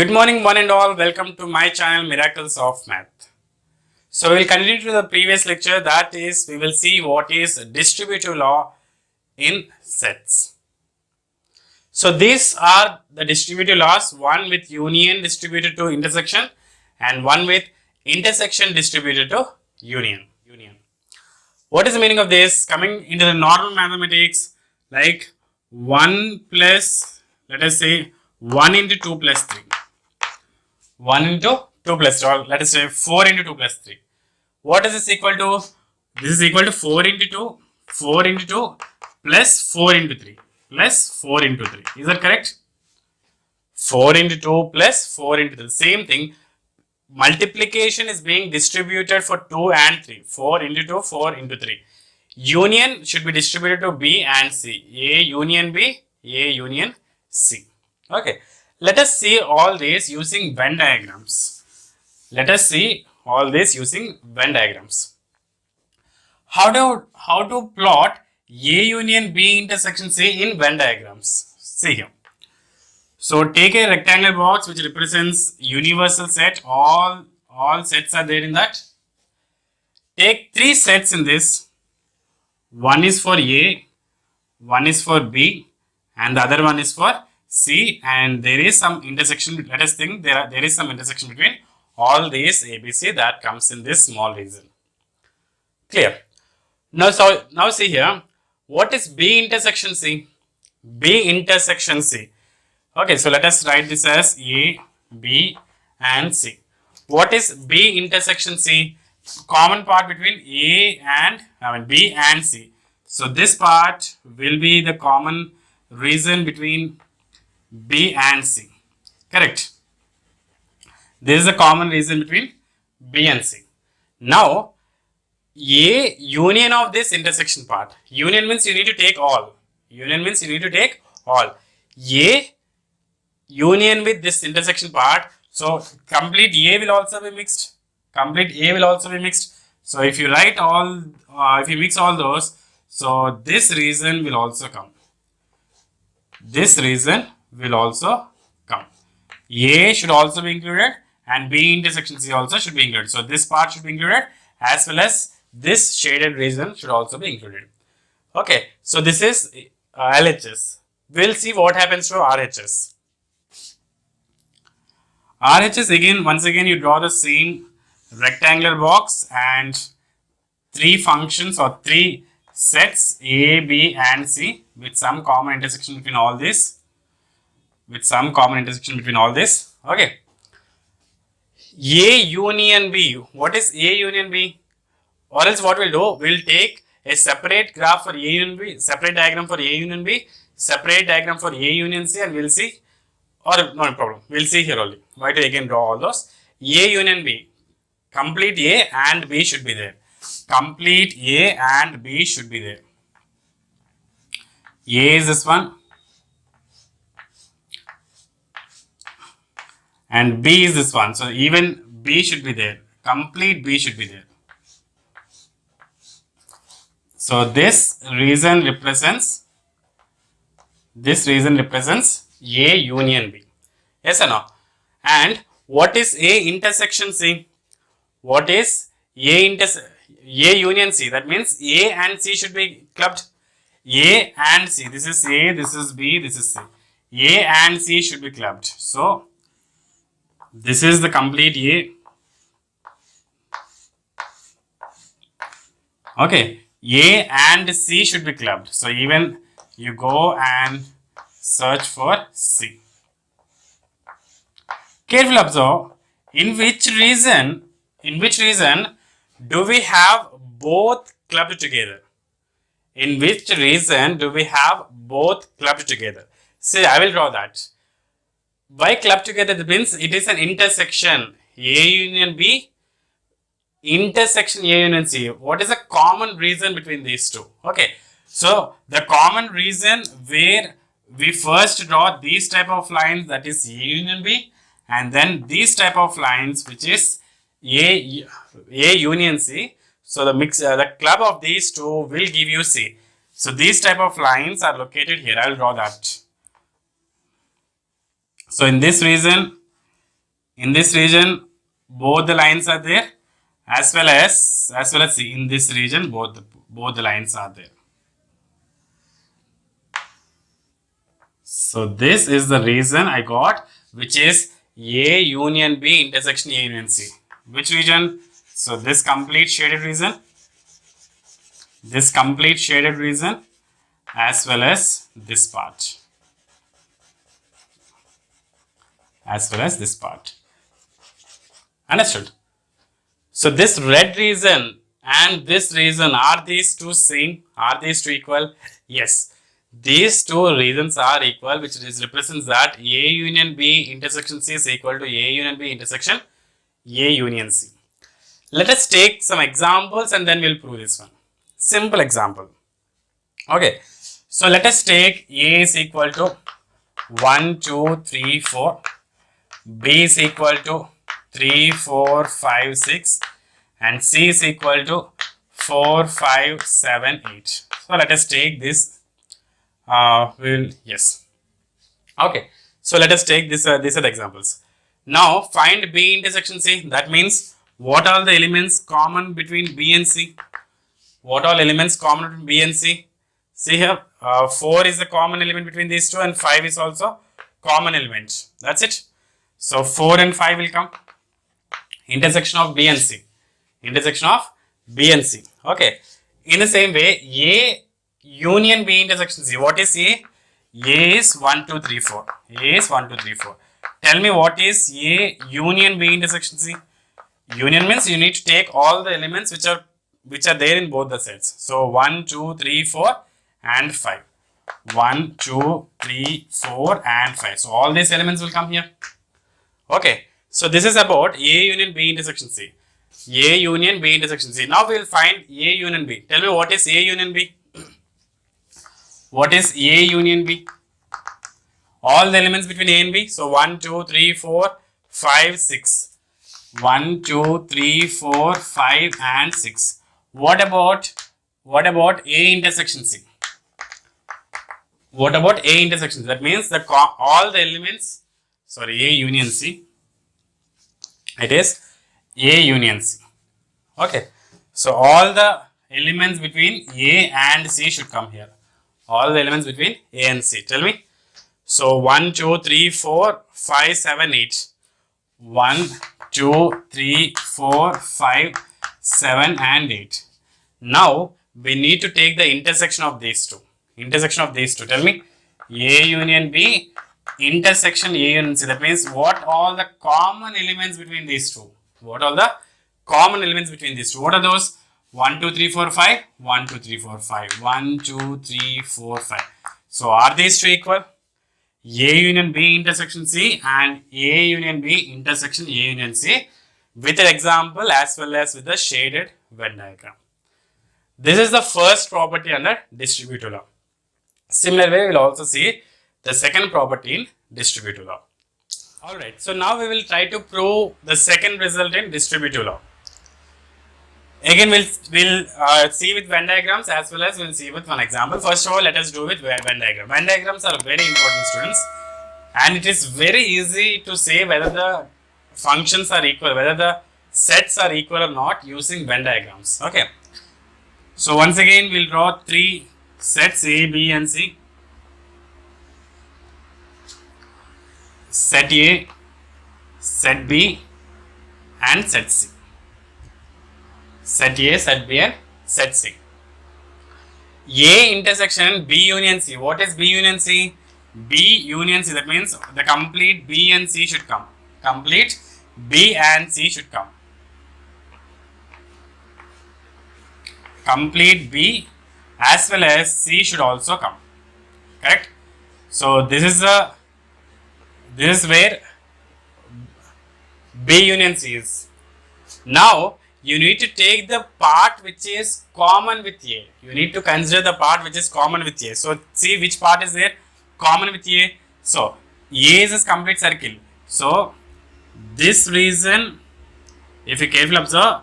Good morning one and all, welcome to my channel Miracles of Math. So we'll continue to the previous lecture, that is we will see what is distributive law in sets. So these are the distributive laws, one with union distributed to intersection and one with intersection distributed to union. What is the meaning of this? Coming into the normal mathematics, like 1 plus, let us say 1 into 2 plus 3. 1 into 2 plus 3, or let us say 4 into 2 plus 3. What is this equal to? This is equal to 4 into 2 plus 4 into 3 plus 4 into 3. Is that correct? 4 into 2 plus 4 into 3. Same thing. Multiplication is being distributed for 2 and 3. 4 into 2, 4 into 3. Union should be distributed to B and C. A union B, A union C. Okay. Let us see all this using Venn diagrams. How to plot A union B intersection C in Venn diagrams. See here. So take a rectangular box which represents universal set. All sets are there in that. Take 3 sets in this. One is for A, one is for B, and the other one is for C, and there is some intersection. Let us think there is some intersection between all these ABC that comes in this small region. Clear? Now see here. What is B intersection C? B intersection C. Okay, so let us write this as A, B, and C. What is B intersection C? Common part between B and C. So this part will be the common region between B and C. Correct? This is the common region between B and C. Now, A union of this intersection part. Union means you need to take all. A union with this intersection part. So complete A will also be mixed. So if you write all, if you mix all those, so this region will also come. A should also be included and B intersection C also should be included. So this part should be included as well as this shaded region should also be included. Okay, so this is LHS. We'll see what happens to RHS. RHS once again you draw the same rectangular box and 3 functions or 3 sets A, B and C with some common intersection between all this. Okay. A union B. What is A union B? Or else what we'll do, we'll take a separate graph for A union B, separate diagram for A union B, separate diagram for A union C, and we'll see, or no problem, we'll see here only. Why to again draw all those? A union B. Complete A and B should be there. A is this one and B is this one. So even B should be there. Complete B should be there. So this region represents A union B. Yes or no? And what is A intersection C? What is A union C? That means A and C should be clubbed. A and C. This is A, this is B, this is C. A and C should be clubbed. So this is the complete A. Okay. A and C should be clubbed. So even you go and search for C. Carefully observe in which region do we have both clubbed together? See, I will draw that. By clubbed together, that means it is an intersection. A union B, intersection A union C. What is the common region between these two? Okay. So the common region where we first draw these type of lines, that is A union B, and then these type of lines which is A union C. So the club of these two will give you C. So these type of lines are located here. I will draw that. So in this region In this region, both the lines are there, as well as see, in this region, both the lines are there. So this is the reason I got, which is A union B intersection A union C. Which region? So this complete shaded region, as well as this part, Understood? So this red region and this region, are these two same? Are these two equal? Yes. These two regions are equal, which represents that A union B intersection C is equal to A union B intersection A union C. Let us take some examples and then we'll prove this one. Simple example. Okay. So let us take A is equal to 1, 2, 3, 4. B is equal to 3, 4, 5, 6. And C is equal to 4, 5, 7, 8. So let us take this. Yes. Okay. So let us take this. These are the examples. Now find B intersection C. That means what are the elements common between B and C? What all elements common between B and C? See here, 4 is the common element between these two, and 5 is also common element. That's it. So 4 and 5 will come. Intersection of B and C. Okay. In the same way, A union B intersection C. What is A? A is 1, 2, 3, 4. Tell me what is A union B intersection C? Union means you need to take all the elements which are there in both the sets. So 1, 2, 3, 4 and 5. 1, 2, 3, 4 and 5. So all these elements will come here. Okay. So this is about A union B intersection C. Now we will find A union B. Tell me what is A union B? What is A union B? All the elements between A and B. So 1, 2, 3, 4, 5, 6. 1, 2, 3, 4, 5 and 6. What about A intersection C? That means that all the elements, A union C. It is A union C. Okay. So all the elements between A and C should come here. All the elements between A and C. Tell me. So 1, 2, 3, 4, 5, 7, 8. 1, 2, 3, 4, 5, 7 and 8. Now we need to take the intersection of these two. Tell me. A union B intersection A union C. That means what all the common elements between these two? What are those? 1, 2, 3, 4, 5. 1, 2, 3, 4, 5. 1, 2, 3, 4, 5. So are these two equal? A union B intersection C and A union B intersection A union C, with an example as well as with the shaded Venn diagram. This is the first property under distributive law. Similar way, we will also see the second property in distributive law. Alright, so now we will try to prove the second result in distributive law. Again, we'll see with Venn diagrams as well as we'll see with one example. First of all, let us do with Venn diagram. Venn diagrams are very important, students, and it is very easy to say whether the functions are equal, whether the sets are equal or not using Venn diagrams. Okay. So once again, we'll draw three sets A, B, and C. Set A, set B, and set C. Set A, set B, and set C. A intersection B union C. What is B union C? B union C. That means the complete B and C should come. Complete B and C should come. Complete B as well as C should also come. Correct? So this is where B union C is. Now you need to take the part which is common with A. You need to consider the part which is common with A. So see which part is there common with A. So A is a complete circle. So this region, if you carefully observe,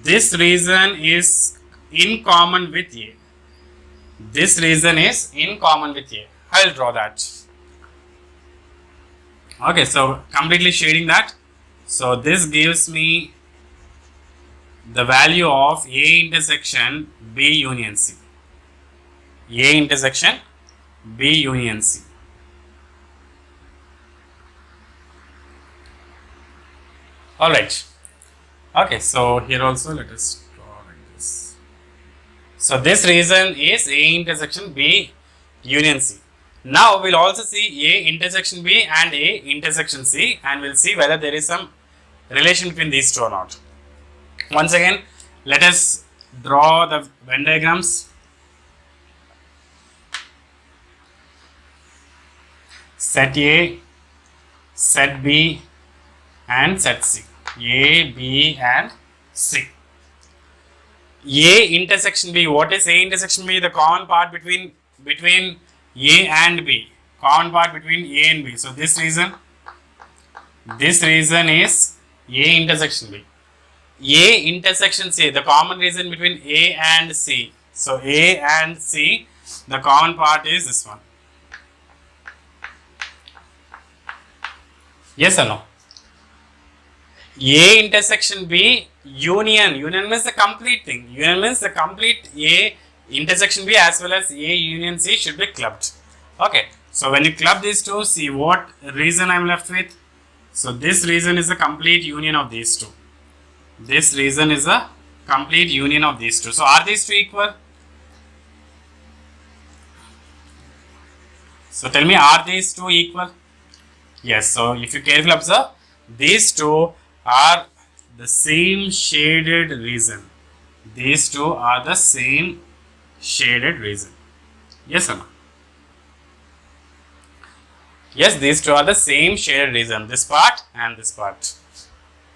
this region is in common with A. This region is in common with A. I will draw that. Okay, so completely shading that. So this gives me the value of A intersection B union C. A intersection B union C. Alright. Okay, so here also let us draw like this. So this reason is A intersection B union C. Now we'll also see A intersection B and A intersection C, and we'll see whether there is some relation between these two or not. Once again, let us draw the Venn diagrams. Set A, set B and set C. A, B and C. A intersection B. What is A intersection B? The common part between A and B. Common part between A and B. So this reason is A intersection B. A intersection C. The common reason between A and C. So A and C, the common part is this one. Yes or no? A intersection B union. Union means the complete thing. Union means the complete A intersection B as well as A union C should be clubbed. Okay. So when you club these two, see what reason I am left with. So this reason is a complete union of these two. This reason is a complete union of these two. So are these two equal? So tell me, are these two equal? Yes. So if you carefully observe, these two are the same shaded reason. These two are the same shaded reason. Yes or no? Yes, these two are the same shaded reason. This part and this part.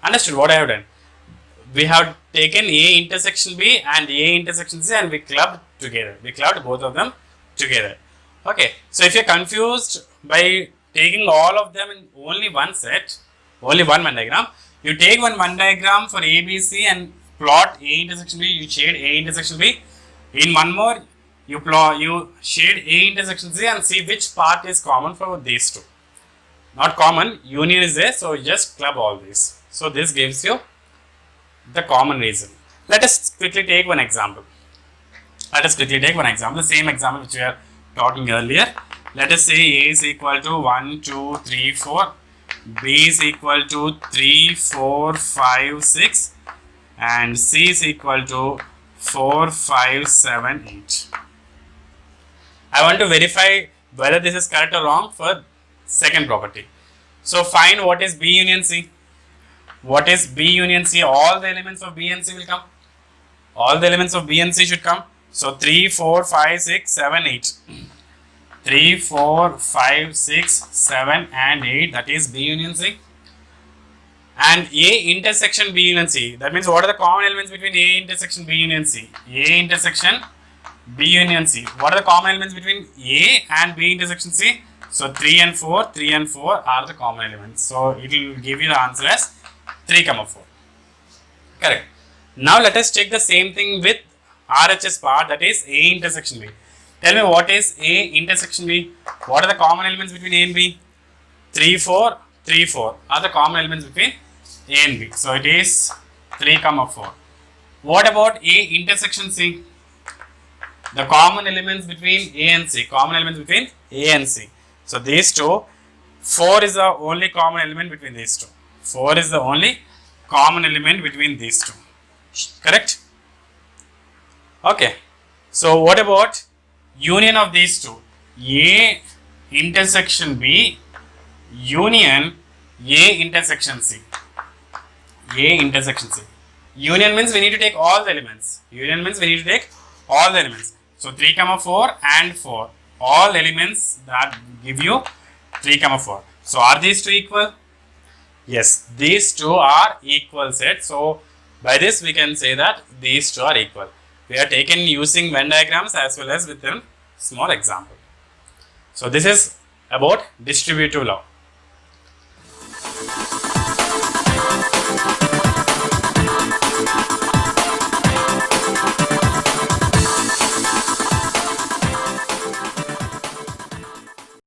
Understood what I have done? We have taken A intersection B and A intersection C and we clubbed together. We clubbed both of them together. Okay. So if you are confused by taking all of them in only one set, only one Venn diagram, you take one Venn diagram for A, B, C and plot A intersection B, you shade A intersection B. In one more, you shade A intersection C and see which part is common for these two. Not common, union is there, so just club all these. So this gives you the common reason. Let us quickly take one example. The same example which we are talking earlier. Let us say A is equal to 1, 2, 3, 4. B is equal to 3, 4, 5, 6 and C is equal to 4, 5, 7, 8. I want to verify whether this is correct or wrong for second property. So find what is B union C. What is B union C? All the elements of B and C will come. All the elements of B and C should come. So 3, 4, 5, 6, 7, 8. 3, 4, 5, 6, 7 and 8, that is B union C. And A intersection B union C. That means what are the common elements between A intersection B union C? A intersection B union C. What are the common elements between A and B intersection C? So 3 and 4 are the common elements. So it will give you the answer as 3, 4. Correct. Now let us check the same thing with RHS part, that is A intersection B. Tell me what is A intersection B? What are the common elements between A and B? 3, 4 are the common elements between A and B. So it is 3, 4. What about A intersection C? The common elements between A and C. Common elements between A and C. So these two, 4 is the only common element between these two. 4 is the only common element between these two. Correct? Okay. So what about union of these two? A intersection B union A intersection C. A intersection C. Union means we need to take all the elements. So 3, 4 and 4. All elements that give you 3, 4. So are these two equal? Yes, these two are equal set. So by this we can say that these two are equal. We are taken using Venn diagrams as well as with a small example. So this is about distributive law.